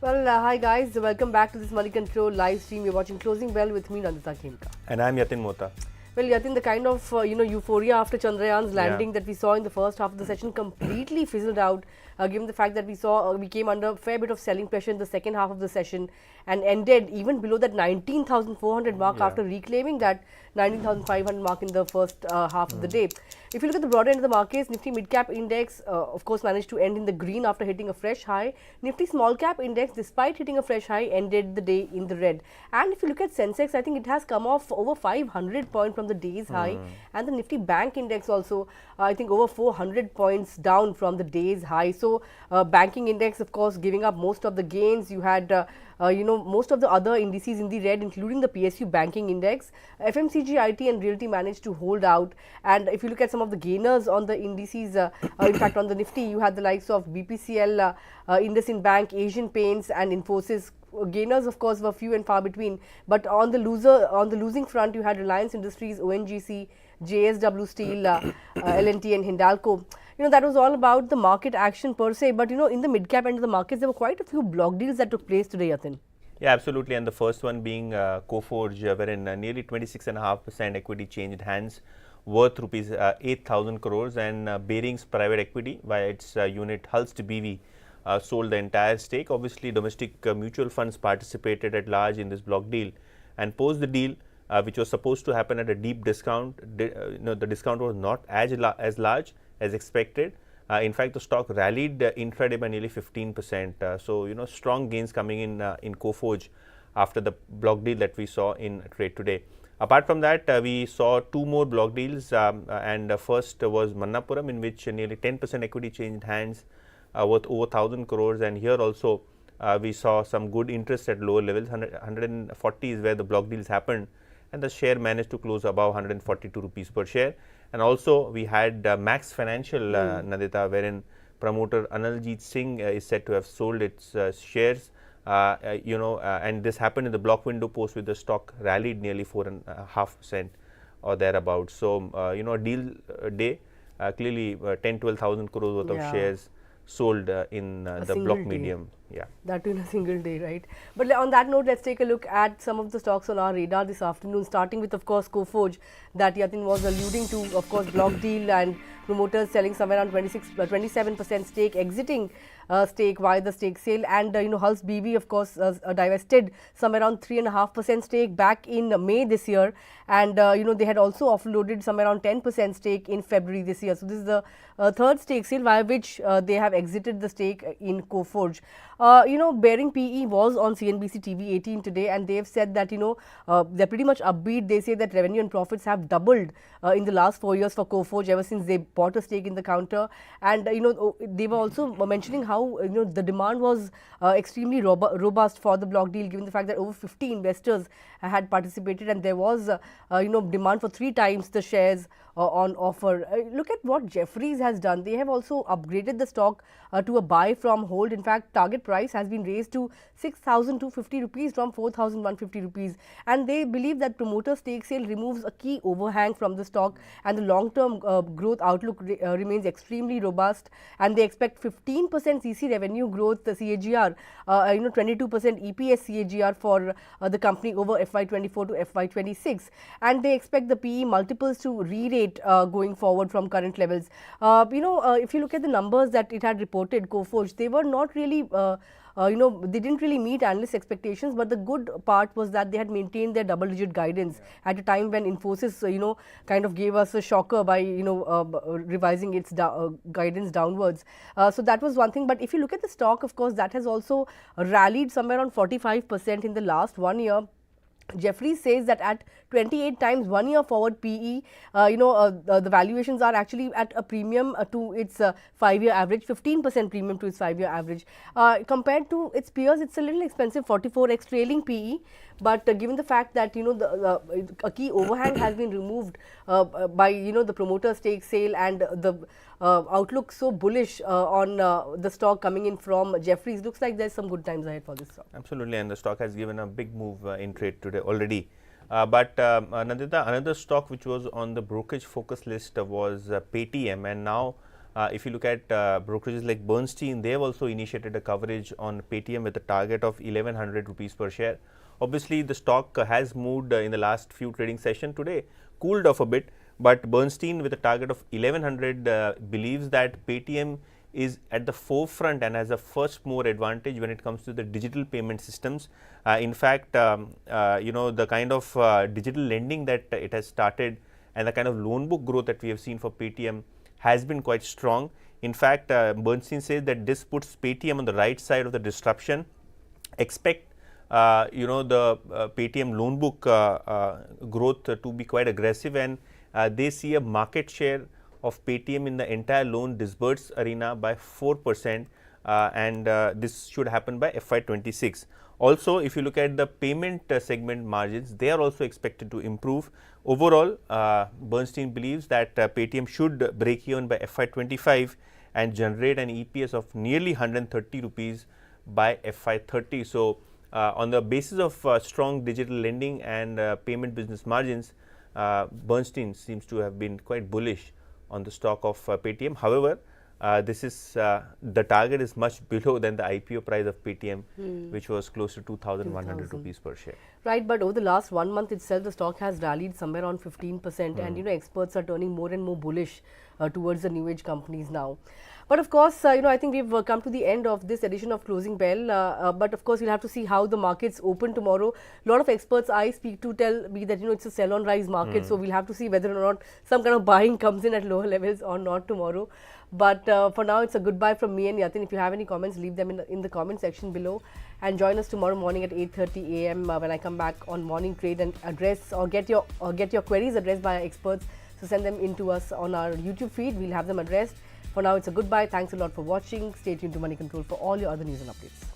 Well, hi guys, welcome back to this Moneycontrol live stream. You're watching Closing Bell with me, Nandita Khemka. And I'm Yatin Mota. Well, Yatin, the kind of euphoria after Chandrayaan's landing that we saw in the first half of the session completely fizzled out, given the fact that we came under a fair bit of selling pressure in the second half of the session and ended even below that 19,400 mark after reclaiming that 19,500 mark in the first half of the day. If you look at the broader end of the markets, Nifty Midcap Index, of course, managed to end in the green after hitting a fresh high. Nifty Small Cap Index, despite hitting a fresh high, ended the day in the red. And if you look at Sensex, I think it has come off over 500 points from the day's high. And the Nifty Bank Index also, I think, over 400 points down from the day's high. So, banking index, of course, giving up most of the gains. You had most of the other indices in the red, including the PSU banking index. FMCG, IT and realty managed to hold out. And if you look at some of the gainers on the indices, in fact on the Nifty, you had the likes of BPCL, IndusInd Bank, Asian Paints and Infosys. Gainers, of course, were few and far between. But on the losing front, you had Reliance Industries, ONGC, JSW Steel, L&T and Hindalco. That was all about the market action per se, but in the mid-cap end of the markets, there were quite a few block deals that took place today, Yatin. Yeah, absolutely. And the first one being Coforge, wherein nearly 26.5% equity changed hands worth rupees 8,000 crores, and Bearings Private Equity via its unit Hulst BV sold the entire stake. Obviously, domestic mutual funds participated at large in this block deal, and post the deal, which was supposed to happen at a deep discount, the discount was not as large as expected. In fact, the stock rallied intraday by nearly 15%. So, strong gains coming in Coforge after the block deal that we saw in trade today. Apart from that, we saw two more block deals, and first was Manappuram, in which nearly 10% equity changed hands worth over 1,000 crores, and here also we saw some good interest at lower levels. 140 is where the block deals happened, and the share managed to close above 142 rupees per share. And also we had Max Financial, Nandita, wherein promoter Analjeet Singh is said to have sold its shares, and this happened in the block window post, with the stock rallied nearly 4.5% or thereabouts. So, a deal day, clearly 10-12,000 crores worth of shares sold in the block medium. Yeah, that in a single day, right? But on that note, let's take a look at some of the stocks on our radar this afternoon, starting with, of course, Coforge, that Yatin was alluding to. Of course, block deal and promoters selling somewhere around 27% stake, exiting stake via the stake sale, and Hulst BV, of course, divested somewhere around 3.5% stake back in May this year, and they had also offloaded somewhere around 10% stake in February this year. So this is the third stake sale via which they have exited the stake in Coforge. Bearing PE was on CNBC TV 18 today, and they have said that they're pretty much upbeat. They say that revenue and profits have doubled in the last 4 years for Coforge ever since they bought a stake in the counter, and they were also mentioning how the demand was extremely robust for the block deal, given the fact that over 50 investors had participated, and there was demand for 3 times the shares on offer. Look at what Jefferies has done. They have also upgraded the stock to a buy from hold. In fact, target price has been raised to 6,250 rupees from 4,150 rupees, and they believe that promoter stake sale removes a key overhang from the stock, and the long-term growth outlook remains extremely robust, and they expect 15% CC revenue growth, the CAGR, 22% EPS CAGR for the company over FY24 to FY26, and they expect the PE multiples to re-rate going forward from current levels. If you look at the numbers that it had reported, Coforge, they were not really they didn't really meet analyst expectations, but the good part was that they had maintained their double-digit guidance at a time when Infosys, kind of gave us a shocker by, revising its guidance downwards. So that was one thing. But if you look at the stock, of course, that has also rallied somewhere around 45% in the last 1 year. Jefferies says that at 28 times 1 year forward PE, the valuations are actually at a premium to its 5-year average, 15% premium to its 5-year average. Compared to its peers, it's a little expensive, 44x trailing PE. But given the fact that a key overhang has been removed by the promoter stake sale, and the outlook so bullish on the stock coming in from Jefferies, looks like there's some good times ahead for this stock. Absolutely, and the stock has given a big move in trade today already. But Nandita, another stock which was on the brokerage focus list was Paytm, and now If you look at brokerages like Bernstein, they have also initiated a coverage on Paytm with a target of 1100 rupees per share. Obviously, the stock has moved in the last few trading session today, cooled off a bit, but Bernstein with a target of 1100 believes that Paytm is at the forefront and has a first mover advantage when it comes to the digital payment systems. In fact, the kind of digital lending that it has started and the kind of loan book growth that we have seen for Paytm has been quite strong. In fact, Bernstein says that this puts Paytm on the right side of the disruption. Expect the Paytm loan book growth to be quite aggressive, and they see a market share of Paytm in the entire loan disbursed arena by 4%, and this should happen by FY26. Also, if you look at the payment segment margins, they are also expected to improve. Overall, Bernstein believes that Paytm should break even by FY25 and generate an EPS of nearly 130 rupees by FY30. So, on the basis of strong digital lending and payment business margins, Bernstein seems to have been quite bullish on the stock of Paytm. However, this is the target is much below than the IPO price of Paytm, which was close to 2,100 rupees per share. Right, but over the last 1 month itself, the stock has rallied somewhere around 15%, and experts are turning more and more bullish towards the new age companies now. But of course, I think we've come to the end of this edition of Closing Bell. But of course, we'll have to see how the markets open tomorrow. A lot of experts I speak to tell me that it's a sell on rise market, so we'll have to see whether or not some kind of buying comes in at lower levels or not tomorrow. But for now, it's a goodbye from me and Yatin. If you have any comments, leave them in the comment section below, and join us tomorrow morning at 8:30 a.m. When I come back on Morning Trade and address or get your queries addressed by our experts. So send them in to us on our YouTube feed. We'll have them addressed. For now, it's a goodbye. Thanks a lot for watching. Stay tuned to Money Control for all your other news and updates.